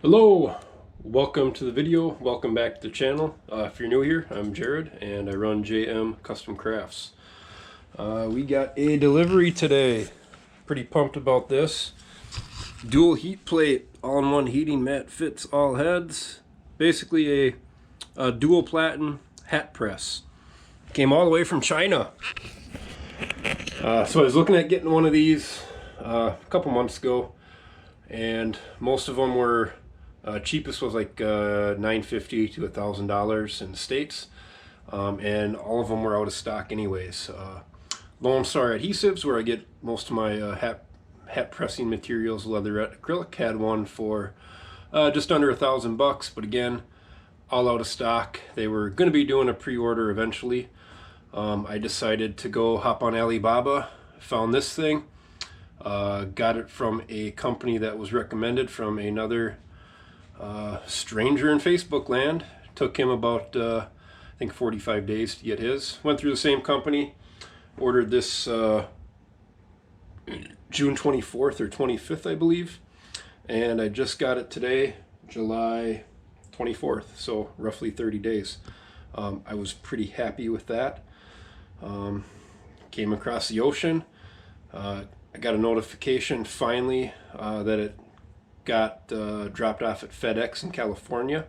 Hello, welcome to the video. Welcome back to the channel. If you're new here, I'm Jared and I run JM Custom Crafts. We got a delivery today. Pretty pumped about this. Dual heat plate, all-in-one heating mat, fits all heads. Basically a dual platen hat press. Came all the way from China. So I was looking at getting one of these a couple months ago, and most of them were cheapest was like $950 to $1,000 in the States, and all of them were out of stock anyways. Lone Star Adhesives, where I get most of my hat pressing materials, leatherette, acrylic, had one for just under $1,000, but again, all out of stock. They were going to be doing a pre-order eventually. I decided to go hop on Alibaba, found this thing, got it from a company that was recommended from another stranger in Facebook land. Took him about I think 45 days to get his. Went through the same company, ordered this June 24th or 25th I believe, and I just got it today, July 24th, so roughly 30 days. I was pretty happy with that. Came across the ocean. I got a notification finally that it got dropped off at FedEx in California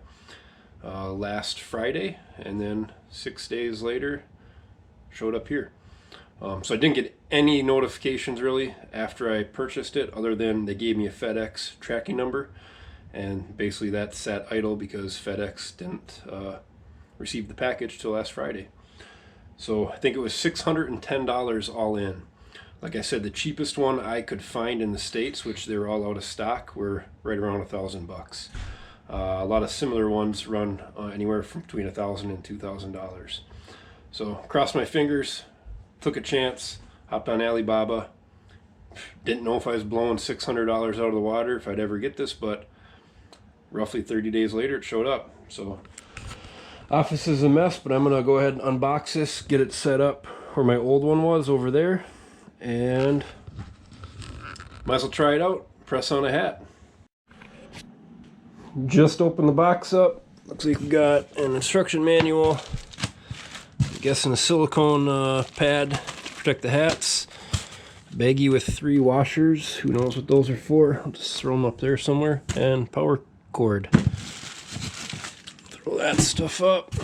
last Friday, and then 6 days later showed up here. So I didn't get any notifications really after I purchased it, other than they gave me a FedEx tracking number, and basically that sat idle because FedEx didn't receive the package till last Friday. So I think it was $610 all in. Like I said, the cheapest one I could find in the States, which they were all out of stock, were right around $1,000. A lot of similar ones run anywhere from between $1,000 and $2,000. So crossed my fingers, took a chance, hopped on Alibaba. Didn't know if I was blowing $600 out of the water if I'd ever get this, but roughly 30 days later it showed up. So office is a mess, but I'm gonna go ahead and unbox this, get it set up where my old one was over there, and might as well try it out, press on a hat. Just opened the box up. Looks like we got an instruction manual, I'm guessing a silicone pad to protect the hats, baggie with 3 washers, who knows what those are for. I'll just throw them up there somewhere, and power cord. Throw that stuff up.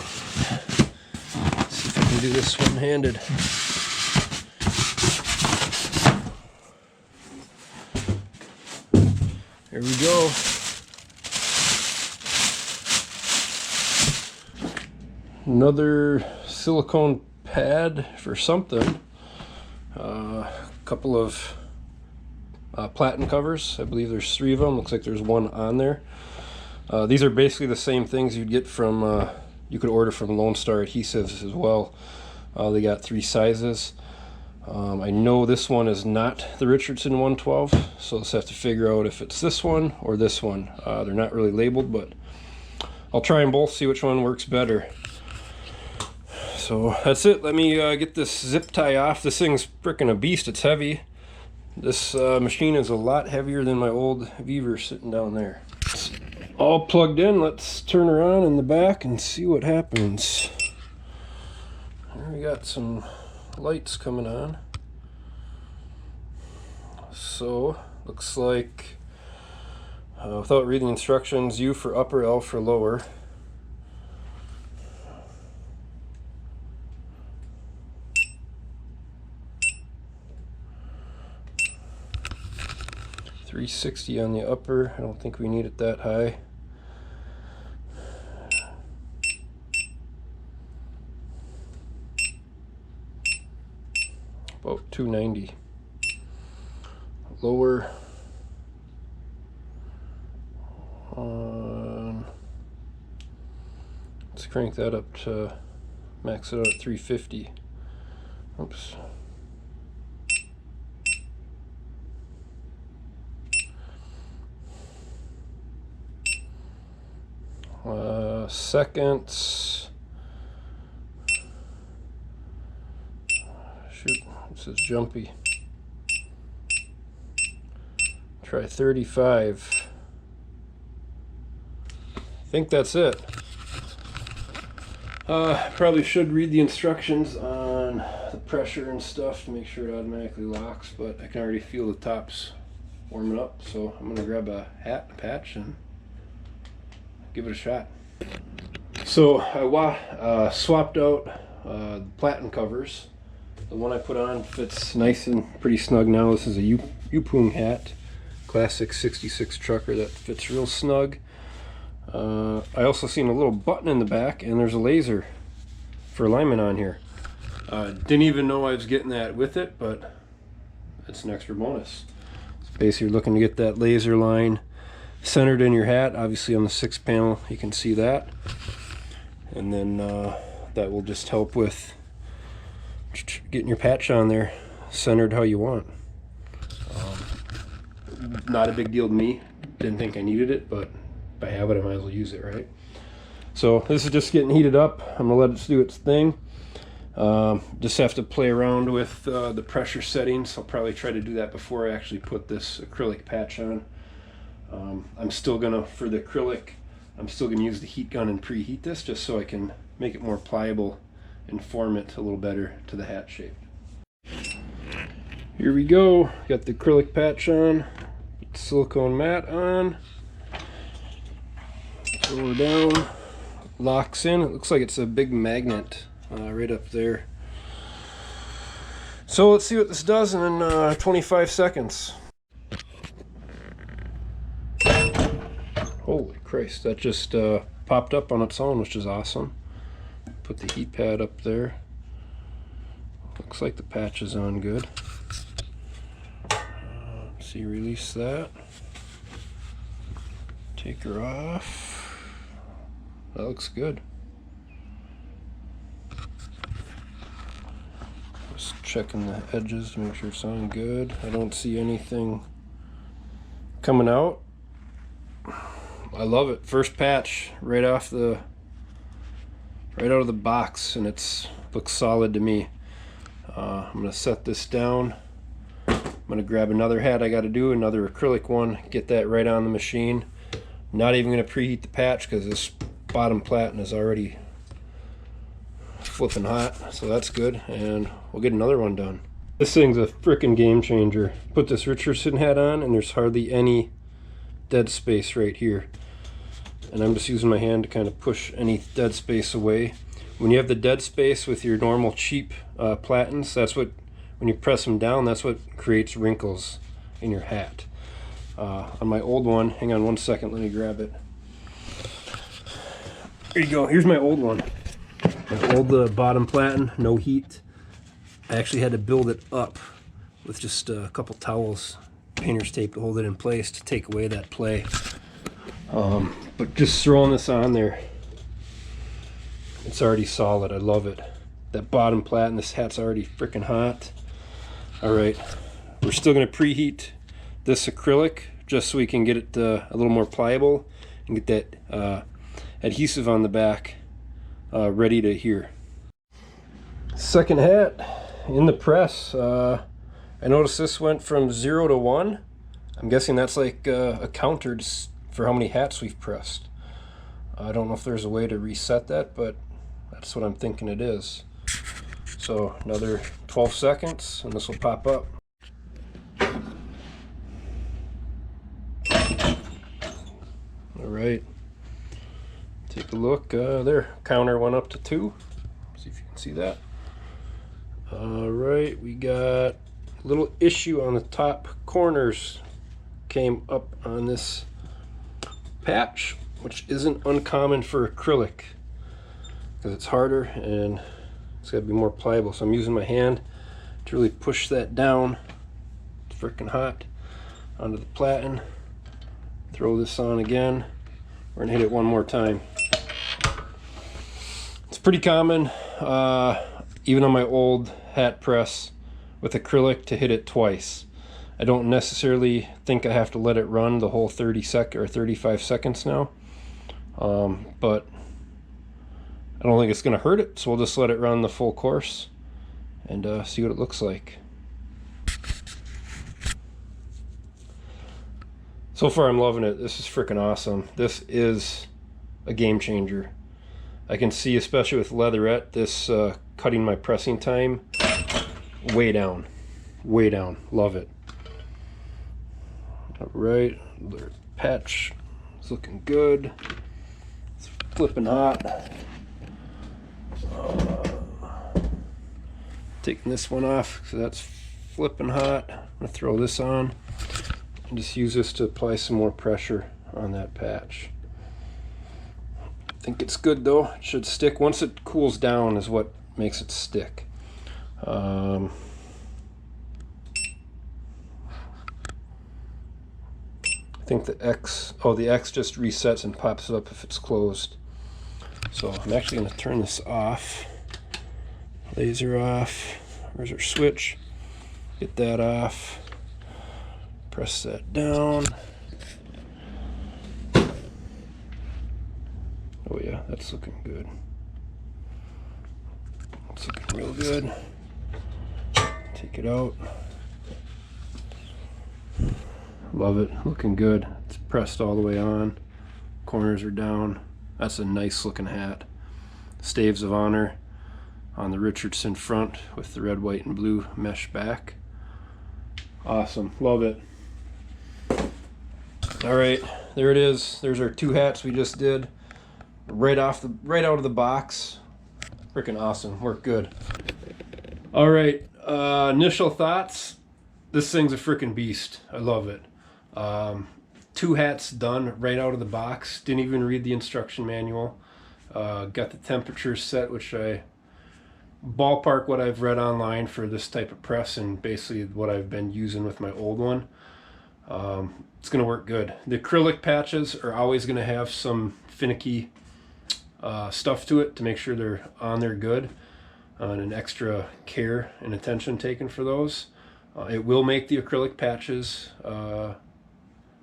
Let's see if I can do this one-handed. Here we go. Another silicone pad for something. A couple of platen covers. I believe there's 3 of them. Looks like there's one on there. These are basically the same things you'd get from, you could order from Lone Star Adhesives as well. They got 3 sizes. I know this one is not the Richardson 112, so let's have to figure out if it's this one or this one. They're not really labeled, but I'll try them both, see which one works better. So that's it. Let me get this zip tie off. This thing's frickin' a beast. It's heavy. This machine is a lot heavier than my old Weaver sitting down there. It's all plugged in. Let's turn her on in the back and see what happens. Here we got some lights coming on. So looks like without reading instructions, U for upper, L for lower. $360 on the upper. I don't think we need it that high. About $290. Lower. Let's crank that up to max it out at 350. Oops. Seconds. Shoot, this is jumpy. Try 35. think that's it. Probably should read the instructions on the pressure and stuff to make sure it automatically locks, but I can already feel the tops warming up, so I'm gonna grab a hat, a patch, and give it a shot. So I swapped out the Platen covers. The one I put on fits nice and pretty snug now. This is a Yupung hat, classic 66 trucker that fits real snug. I also seen a little button in the back, and there's a laser for alignment on here. Didn't even know I was getting that with it, but it's an extra bonus. So basically, you're looking to get that laser line centered in your hat. Obviously, on the 6 panel, you can see that, and then that will just help with getting your patch on there centered how you want. Not a big deal to me. Didn't think I needed it, but if I have it, I might as well use it, right? So this is just getting heated up. I'm gonna let it do its thing. Just have to play around with the pressure settings. I'll probably try to do that before I actually put this acrylic patch on. I'm still gonna, for the acrylic, I'm still gonna use the heat gun and preheat this just so I can make it more pliable and form it a little better to the hat shape. Here we go. Got the acrylic patch on, silicone mat on. Lower down, locks in. It looks like it's a big magnet right up there. So let's see what this does in 25 seconds. Holy Christ, that just popped up on its own, which is awesome. Put the heat pad up there. Looks like the patch is on good. See, release that. Take her off. That looks good. Just checking the edges to make sure it's on good. I don't see anything coming out. I love it. First patch right out of the box, and looks solid to me. I'm gonna set this down. I'm gonna grab another hat I got to do, another acrylic one, get that right on the machine. Not even gonna preheat the patch because this bottom platen is already flipping hot, so that's good, and we'll get another one done. This thing's a freaking game changer. Put this Richardson hat on, and there's hardly any dead space right here, and I'm just using my hand to kind of push any dead space away. When you have the dead space with your normal cheap platens, that's what, when you press them down, that's what creates wrinkles in your hat. On my old one, hang on one second, let me grab it. Here you go. Here's my old one. My old bottom platen, no heat. I actually had to build it up with just a couple towels, painter's tape to hold it in place to take away that play. But just throwing this on there, it's already solid. I love it. That bottom platen, this hat's already freaking hot. All right, we're still going to preheat this acrylic just so we can get it a little more pliable and get that adhesive on the back ready to adhere. Second hat in the press. I noticed this went from 0 to 1. I'm guessing that's like a counter for how many hats we've pressed. I don't know if there's a way to reset that, but that's what I'm thinking it is. So another 12 seconds and this will pop up. All right, take a look. There, counter went up to 2. See if you can see that. All right, we got a little issue on the top corners. Came up on this patch, which isn't uncommon for acrylic because it's harder and it's got to be more pliable. So I'm using my hand to really push that down. It's freaking hot onto the platen. Throw this on again. We're gonna hit it one more time. It's pretty common, even on my old hat press with acrylic, to hit it twice. I don't necessarily think I have to let it run the whole 35 seconds now, but I don't think it's gonna hurt it, so we'll just let it run the full course and see what it looks like. So far I'm loving it. This is freaking awesome. This is a game changer. I can see, especially with leatherette, this cutting my pressing time way down. Way down. Love it. Alright, the patch is looking good. It's flipping hot. Taking this one off, so that's flipping hot. I'm going to throw this on and just use this to apply some more pressure on that patch. I think it's good though. It should stick. Once it cools down is what makes it stick. I think the X just resets and pops up if it's closed. So I'm actually going to turn this off. Laser off. Where's our switch? Get that off. Press that down. Oh yeah, that's looking good. It's looking real good. Take it out. Love it, looking good. It's pressed all the way on. Corners are down. That's a nice looking hat. Staves of Honor on the Richardson front with the red, white, and blue mesh back. Awesome, love it. All right, there it is. There's our 2 hats we just did. Right out of the box. Freaking awesome, worked good. All right, initial thoughts. This thing's a freaking beast. I love it. 2 hats done right out of the box. Didn't even read the instruction manual. Got the temperature set, which I ballpark what I've read online for this type of press and basically what I've been using with my old one. It's going to work good. The acrylic patches are always going to have some finicky stuff to it to make sure they're on there good, and an extra care and attention taken for those. It will make the acrylic patches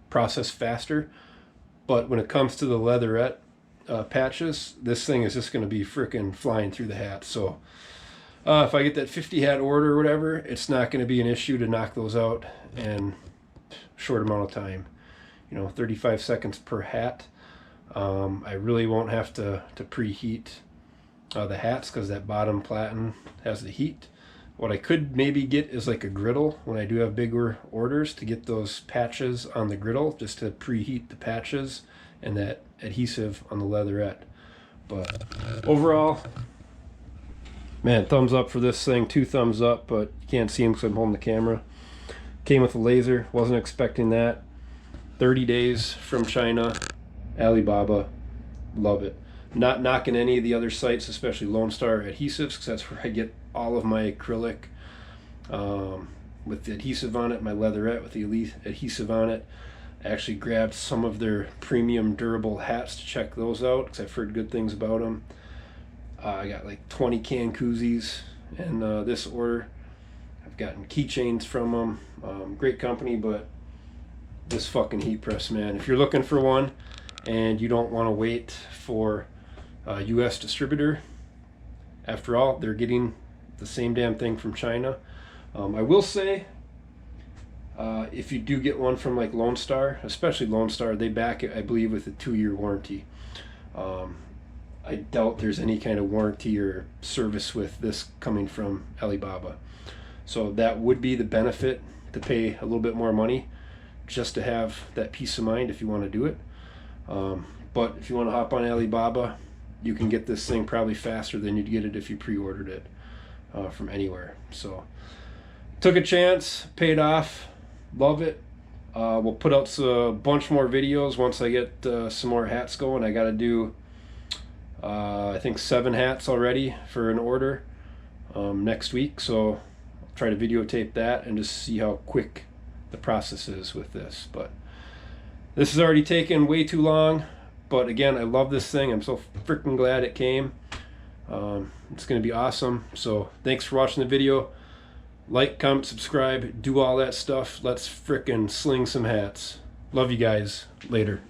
process faster, but when it comes to the leatherette patches, this thing is just going to be freaking flying through the hat. So if I get that 50 hat order or whatever, it's not going to be an issue to knock those out in a short amount of time. 35 seconds per hat. I really won't have to preheat the hats because that bottom platen has the heat. What I could maybe get is like a griddle when I do have bigger orders, to get those patches on the griddle, just to preheat the patches and that adhesive on the leatherette. But overall, man, thumbs up for this thing. 2 thumbs up, but you can't see them because I'm holding the camera. Came with a laser, wasn't expecting that. 30 days from China, Alibaba, love it. Not knocking any of the other sites, especially Lone Star adhesives, because that's where I get all of my acrylic with the adhesive on it, my leatherette with the adhesive on it. I actually grabbed some of their premium durable hats to check those out because I've heard good things about them. I got like 20 can koozies in this order. I've gotten keychains from them. Great company, but this fucking heat press, man. If you're looking for one and you don't want to wait for a US distributor, after all, they're getting the same damn thing from China. I will say, if you do get one from like Lone Star, especially Lone Star, they back it, I believe, with a 2-year warranty. I doubt there's any kind of warranty or service with this coming from Alibaba. So that would be the benefit, to pay a little bit more money just to have that peace of mind if you want to do it. But if you want to hop on Alibaba, you can get this thing probably faster than you'd get it if you pre-ordered it from anywhere. So took a chance, paid off, love it. We'll put out a bunch more videos once I get some more hats going. I got to do I think 7 hats already for an order next week, so I'll try to videotape that and just see how quick the process is with this. But this has already taken way too long, but again, I love this thing. I'm so freaking glad it came. It's gonna be awesome. So thanks for watching the video. Like, comment, subscribe, do all that stuff. Let's frickin' sling some hats. Love you guys. Later.